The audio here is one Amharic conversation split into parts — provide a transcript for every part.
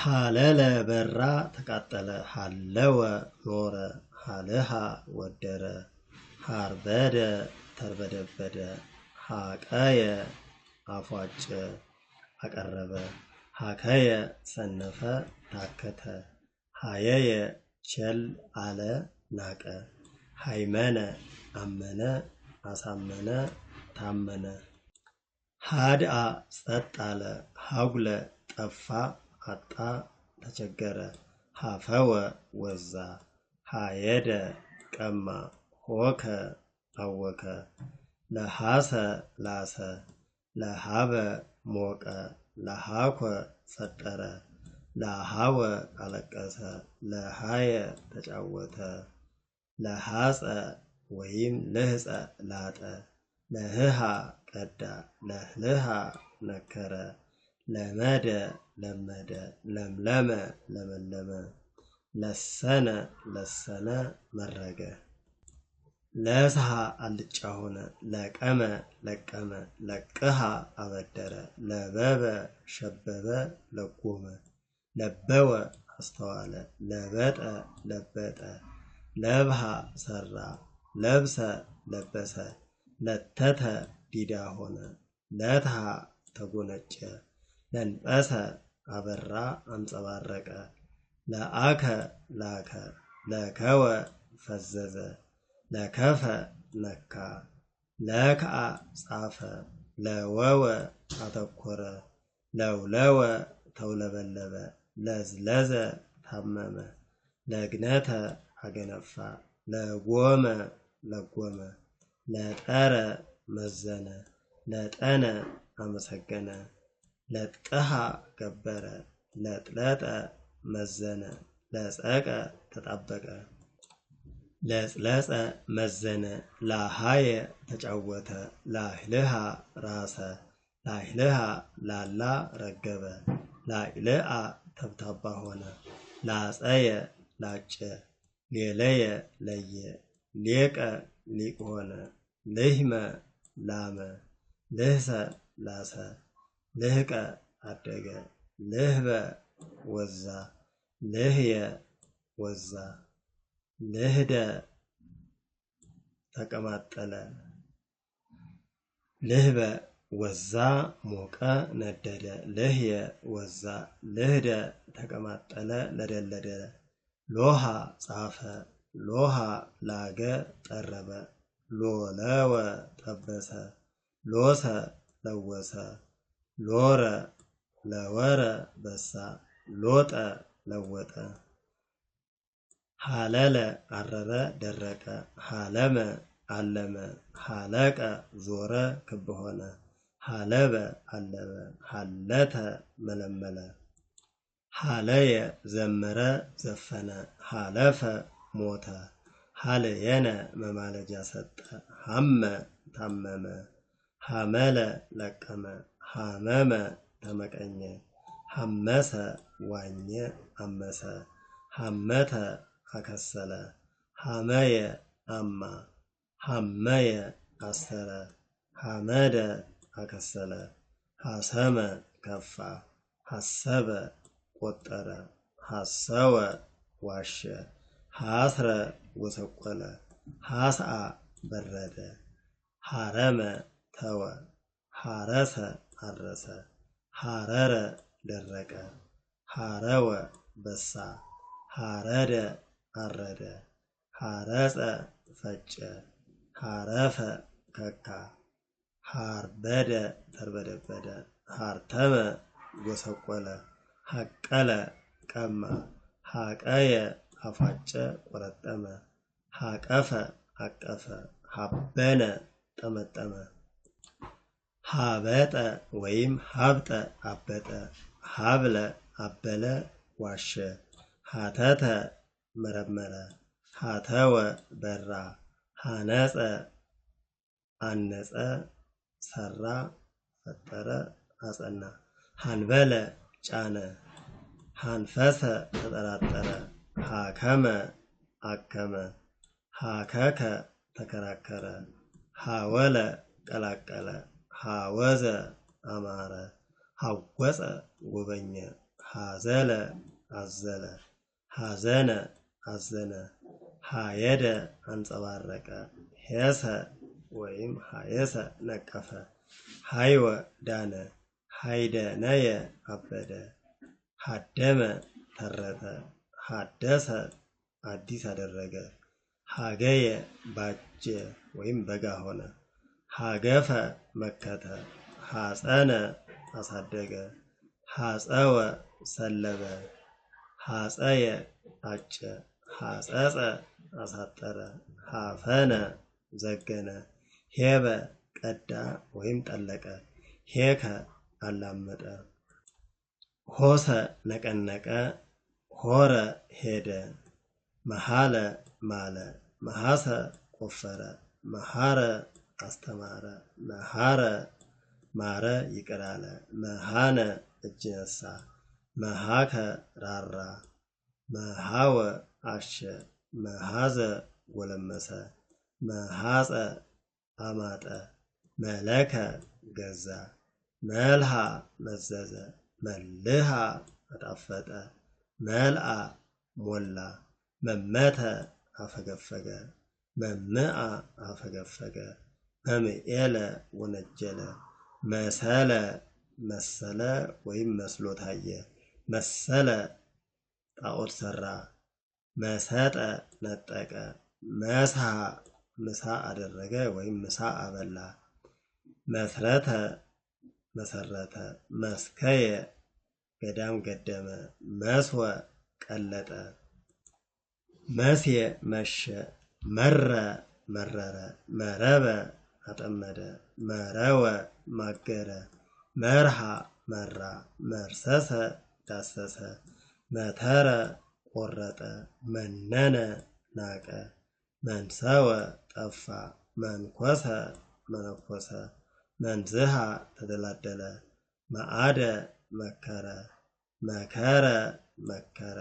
ሀለለ በራ ተቃጠለ ሀለወ ኖረ ሀልሃ ወደረ ሀርበደ ተርበደበደ ሀቀየ አፏጨ አቀረበ ሀከየ ሰነፈ ታከተ ሀየየ ቸል አለ ናቀ ሃይመነ አመነ አሳመነ ታመነ ሀድአ ጸጥ አለ ሀጉለ ጠፋ አጣ ተቸገረ ሀፈወ ወዛ ሀየደ ቀማ ሆከ አወከ ለሐሰ ላሰ ለሃበ ሞቀ ለሃኮ ፈጠረ ለሃወ አለቀሰ ለሃየ ተጫወተ ለሐጸ ወይም ለህጸ ላጠ ለህሃ ቀዳ ለህልሃ ነከረ ለመደ ለመደ ለምለመ ለመለመ ለሰነ ለሰነ መረገ ለስሃ አልጫ ሆነ ለቀመ ለቀመ ለቅሃ አበደረ ለበበ ሸበበ ለጎመ ለበወ አስተዋለ ለበጠ ለበጠ ለብሃ ሰራ ለብሰ ለበሰ ለተተ ዲዳ ሆነ ለትሃ ተጎነጨ ለንጰሰ አበራ አንጸባረቀ ለአከ ላከ ለከወ ፈዘዘ ለከፈ ነካ ለክአ ጻፈ ለወወ አተኮረ ለውለወ ተውለበለበ ለዝለዘ ታመመ ለግነተ አገነፋ ለጎመ ለጎመ ለጠረ መዘነ ለጠነ አመሰገነ ለጥሃ ገበረ ለጥለጠ መዘነ ለጸቀ ተጣበቀ ለጽለጸ መዘነ ላሃየ ተጫወተ ላህልሃ ራሰ ላህልሃ ላላ ረገበ ላይልአ ተብታባ ሆነ ላጸየ ላጨ ሌለየ ለየ ሌቀ ሊቅ ሆነ ልህመ ላመ ልህሰ ላሰ ልህቀ አደገ ልህበ ወዛ ልህየ ወዛ ልህደ ተቀማጠለ ልህበ ወዛ ሞቀ ነደደ ልህየ ወዛ ልህደ ተቀማጠለ ለደለደ ሎሃ ጻፈ ሎሃ ላገ ጠረበ ሎለወ ጠበሰ ሎሰ ለወሰ ሎረ ለወረ በሳ ሎጠ ለወጠ ሀለለ አረረ ደረቀ ሀለመ አለመ ሀለቀ ዞረ ክብ ሆነ ሀለበ አለበ ሀለተ መለመለ ሀለየ ዘመረ ዘፈነ ሀለፈ ሞተ ሀለየነ መማለጃ ሰጠ ሀመ ታመመ ሀመለ ለቀመ ሀመመ ተመቀኘ ሀመሰ ዋኘ አመሰ ሀመተ አከሰለ ሀመየ አማ ሀመየ አሰረ ሀመደ አከሰለ ሀሰመ ከፋ ሀሰበ ቆጠረ ሀሰወ ዋሸ ሀስረ ወሰቆለ ሀስአ በረደ ሀረመ ተወ ሀረሰ አረሰ ሀረረ ደረቀ ሀረወ በሳ ሀረደ አረደ ሀረጸ ፈጨ ሀረፈ ከካ ሀርበደ ተርበደበደ ሀርተመ ጎሰቆለ ሀቀለ ቀማ ሀቀየ አፋጨ ቆረጠመ ሀቀፈ አቀፈ ሀበነ ጠመጠመ ሀበጠ ወይም ሀብጠ አበጠ ሀብለ አበለ ዋሸ ሀተተ መረመረ ሀተወ በራ ሀነጸ አነጸ ሰራ ፈጠረ አጸና ሀንበለ ጫነ ሀንፈሰ ተጠራጠረ ሀከመ አከመ ሀከከ ተከራከረ ሀወለ ቀላቀለ ሀወዘ አማረ ሀወፀ ጎበኘ ሀዘለ አዘለ ሀዘነ አዘነ ሀየደ አንጸባረቀ ሄሰ ወይም ሀየሰ ነቀፈ ሀይወ ዳነ ሀይደነየ አበደ ሀደመ ተረተ ሀደሰ አዲስ አደረገ ሀገየ ባጀ ወይም በጋ ሆነ ሀገፈ መከተ ሀፀነ አሳደገ ሀፀወ ሰለበ ሀፀየ አጨ ሀፀፀ አሳጠረ ሀፈነ ዘገነ ሄበ ቀዳ ወይም ጠለቀ ሄከ አላመጠ ሆሰ ነቀነቀ ሆረ ሄደ መሃለ ማለ መሃሰ ቆፈረ መሃረ አስተማረ መሃረ ማረ ይቅር አለ መሃነ እጅ ነሳ መሃከ ራራ መሃወ አሸ መሃዘ ጎለመሰ መሃፀ አማጠ መለከ ገዛ መልሃ መዘዘ መልሃ አጣፈጠ መልአ ሞላ መመተ አፈገፈገ መምአ አፈገፈገ መምኤለ ወነጀለ መሰለ መሰለ ወይም መስሎ ታየ መሰለ ጣዖት ሰራ መሰጠ ነጠቀ መስሐ ምሳ አደረገ ወይም ምሳ አበላ መስረተ መሰረተ መስከየ ገዳም ገደመ መስወ ቀለጠ መስየ መሸ መረ መረረ መረበ አጠመደ መረወ ማገረ መርሃ መራ መርሰሰ ዳሰሰ መተረ ቆረጠ መነነ ናቀ መንሰወ ጠፋ መንኮሰ መነኮሰ መንዝሃ ተደላደለ መአደ መከረ መከረ መከረ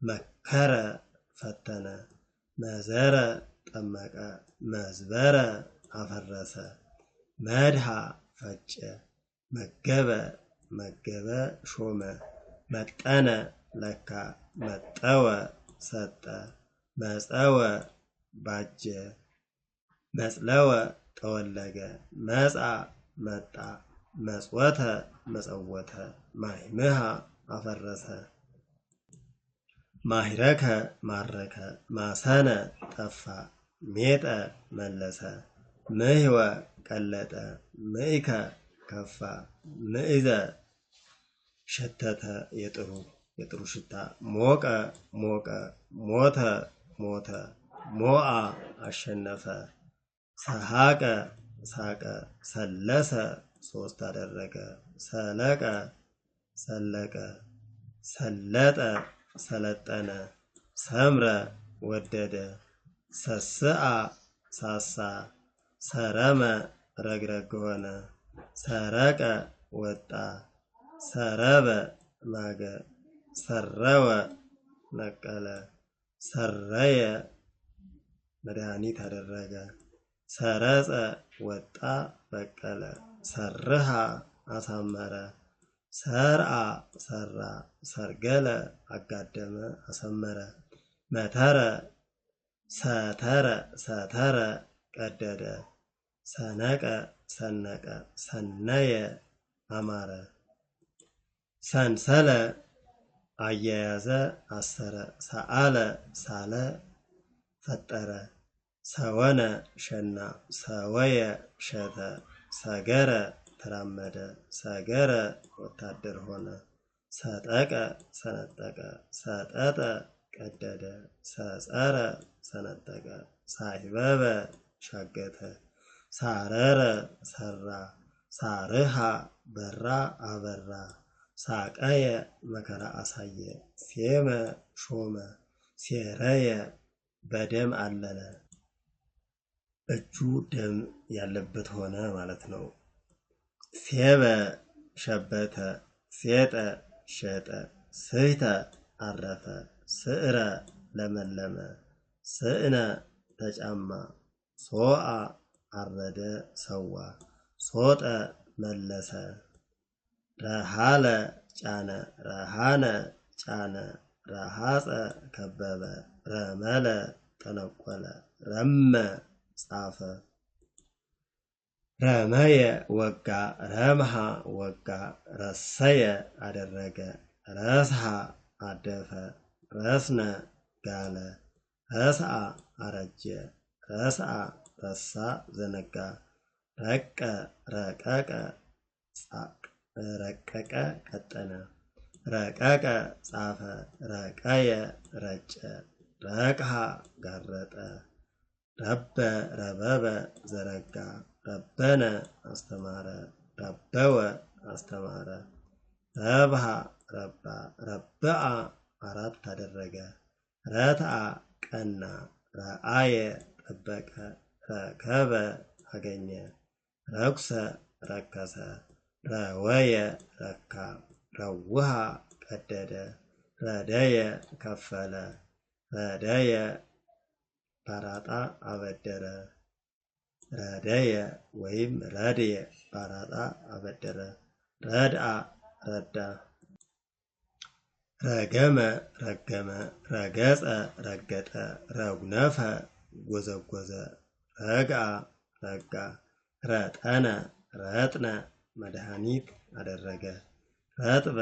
መከረ ፈተነ መዘረ ጠመቀ መዝበረ አፈረሰ መድሃ ፈጨ መገበ መገበ ሾመ መጠነ ለካ መጠወ ሰጠ መጸወ ባጀ መጽለወ ጠወለገ መጻ መጣ መጽወተ መጸወተ ማይምሃ አፈረሰ ማሂረከ ማረከ ማሰነ ጠፋ ሜጠ መለሰ ምህወ ቀለጠ ምእከ ከፋ ምእዘ ሸተተ የጥሩ ሽታ ሞቀ ሞቀ ሞተ ሞተ ሞአ አሸነፈ ሰሃቀ ሳቀ ሰለሰ ሶስት አደረገ ሰለቀ ሰለቀ ሰለጠ ሰለጠነ ሰምረ ወደደ ሰስአ ሳሳ ሰረመ ረግረግ ሆነ ሰረቀ ወጣ ሰረበ ማገ ሰረወ ነቀለ ሰረየ መድኃኒት አደረገ ሰረጸ ወጣ በቀለ ሰርሃ አሳመረ ሰርአ ሰራ ሰርገለ አጋደመ አሰመረ መተረ ሰተረ ሰተረ ቀደደ ሰነቀ ሰነቀ ሰነየ አማረ ሰንሰለ አያያዘ አሰረ ሰአለ ሳለ ፈጠረ ሰወነ ሸና ሰወየ ሸተ ሰገረ ተራመደ ሰገረ ወታደር ሆነ ሰጠቀ ሰነጠቀ ሰጠጠ ቀደደ ሰጸረ ሰነጠቀ ሳይበበ ሻገተ ሳረረ ሰራ ሳርሃ በራ አበራ ሳቀየ መከራ አሳየ ሴመ ሾመ ሴረየ በደም አለለ እጁ ደም ያለበት ሆነ ማለት ነው። ሴበ ሸበተ ሴጠ ሸጠ ስህተ አረፈ ስዕረ ለመለመ ስእነ ተጫማ ሶአ አረደ ሰዋ ሶጠ መለሰ ረሃለ ጫነ ረሃነ ጫነ ረሃፀ ከበበ ረመለ ጠነቆለ ረመ ጻፈ ረመየ ወጋ ረምሃ ወጋ ረሰየ አደረገ ረስሃ አደፈ ረስነ ጋለ ረስአ አረጀ ረስአ ረሳ ዘነጋ ረቀ ረቀቀ ረቀቀ ቀጠነ ረቀቀ ጻፈ ረቀየ ረጨ ረቅሃ ጋረጠ ረበ ረበበ ዘረጋ ረበነ አስተማረ ረበወ አስተማረ ረብሃ ረባ ረብአ አራት አደረገ ረትአ ቀና ረአየ ጠበቀ ረከበ አገኘ ረኩሰ ረከሰ ረወየ ረካ ረውሃ ቀደደ ረደየ ከፈለ ረደየ ባራጣ አበደረ ረደየ ወይም ረድየ ባራጣ አበደረ ረድአ ረዳ ረገመ ረገመ ረገጸ ረገጠ ረጉነፈ ጎዘጎዘ ረግአ ረጋ ረጠነ ረጥነ መድኃኒት አደረገ ረጥበ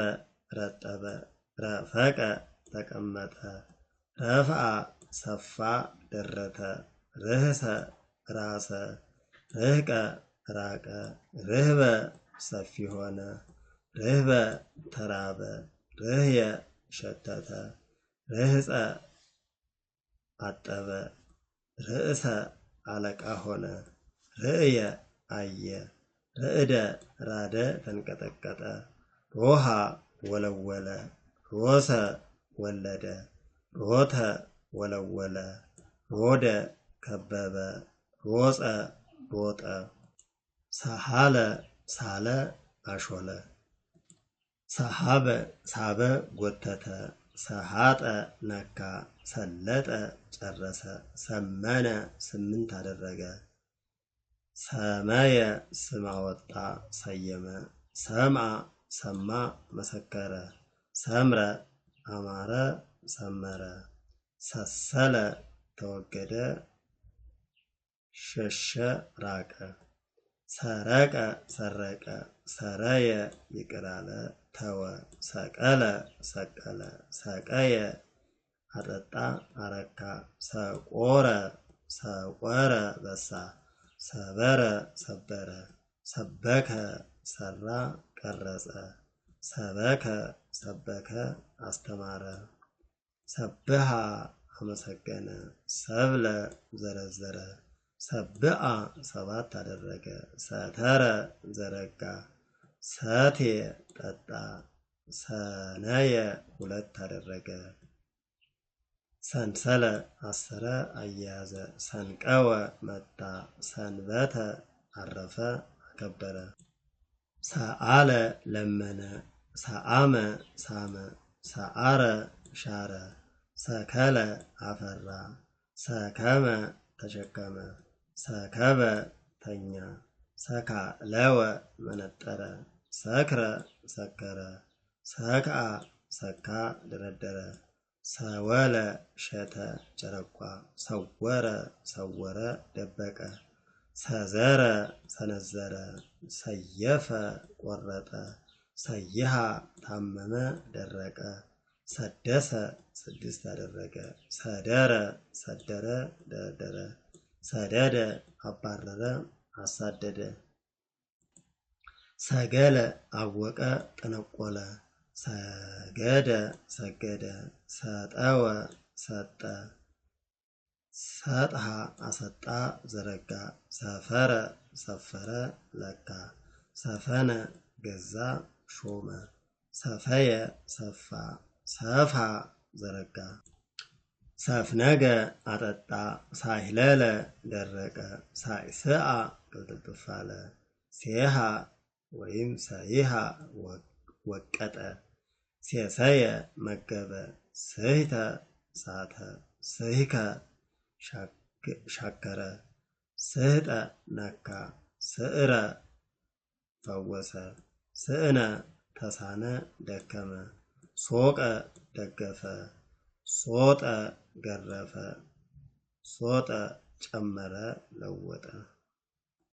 ረጠበ ረፈቀ ተቀመጠ ረፍአ ሰፋ ደረተ ርህሰ ራሰ ርህቀ ራቀ ርህበ ሰፊ ሆነ ርህበ ተራበ ርህየ ሸተተ ርህፀ አጠበ ርእሰ አለቃ ሆነ ርእየ አየ ርእደ ራደ ተንቀጠቀጠ ሮሃ ወለወለ ሮሰ ወለደ ሮተ ወለወለ ሮደ ከበበ ሮፀ ሮጠ ሰሃለ ሳለ አሾለ ሰሃበ ሳበ ጎተተ ሰሃጠ ነካ ሰለጠ ጨረሰ ሰመነ ስምንት አደረገ ሰመየ ስም አወጣ ሰየመ ሰምዐ ሰማ መሰከረ ሰምረ አማረ ሰመረ ሰሰለ ተወገደ ሸሸ ራቀ ሰረቀ ሰረቀ ሰረየ ይቅር አለ ተወ ሰቀለ ሰቀለ ሰቀየ አጠጣ አረካ ሰቆረ ሰቆረ በሳ ሰበረ ሰበረ ሰበከ ሰራ ቀረጸ ሰበከ ሰበከ አስተማረ ሰብሃ አመሰገነ ሰብለ ዘረዘረ ሰብአ ሰባት አደረገ ሰተረ ዘረጋ ሰቴ ጠጣ ሰነየ ሁለት አደረገ ሰንሰለ አሰረ አያያዘ ሰንቀወ መታ ሰንበተ አረፈ አከበረ ሰአለ ለመነ ሰአመ ሳመ ሰአረ ሻረ ሰከለ አፈራ ሰከመ ተሸከመ ሰከበ ተኛ ሰካለወ መነጠረ ሰክረ ሰከረ ሰክአ ሰካ ደረደረ ሰወለ ሸተ ጨረቋ ሰወረ ሰወረ ደበቀ ሰዘረ ሰነዘረ ሰየፈ ቆረጠ ሰይሃ ታመመ ደረቀ ሰደሰ ስድስት አደረገ ሰደረ ሰደረ ደረደረ ሰደደ አባረረ አሳደደ ሰገለ አወቀ ጠነቆለ ሰገደ ሰገደ ሰጠወ ሰጠ ሰጥሃ አሰጣ ዘረጋ ሰፈረ ሰፈረ ለካ ሰፈነ ገዛ ሾመ ሰፈየ ሰፋ ሰፋ ዘረጋ ሰፍነገ አጠጣ ሳይለለ ደረቀ ሳይስአ ቅልጥፍጥፍ አለ ሴሃ ወይም ሰይሃ ወቀጠ ሴሰየ መገበ ስህተ ሳተ ስህከ ሻከረ ስህጠ ነካ ስዕረ ፈወሰ ስእነ ተሳነ ደከመ ሶቀ ደገፈ ሶጠ ገረፈ ሶጠ ጨመረ ለወጠ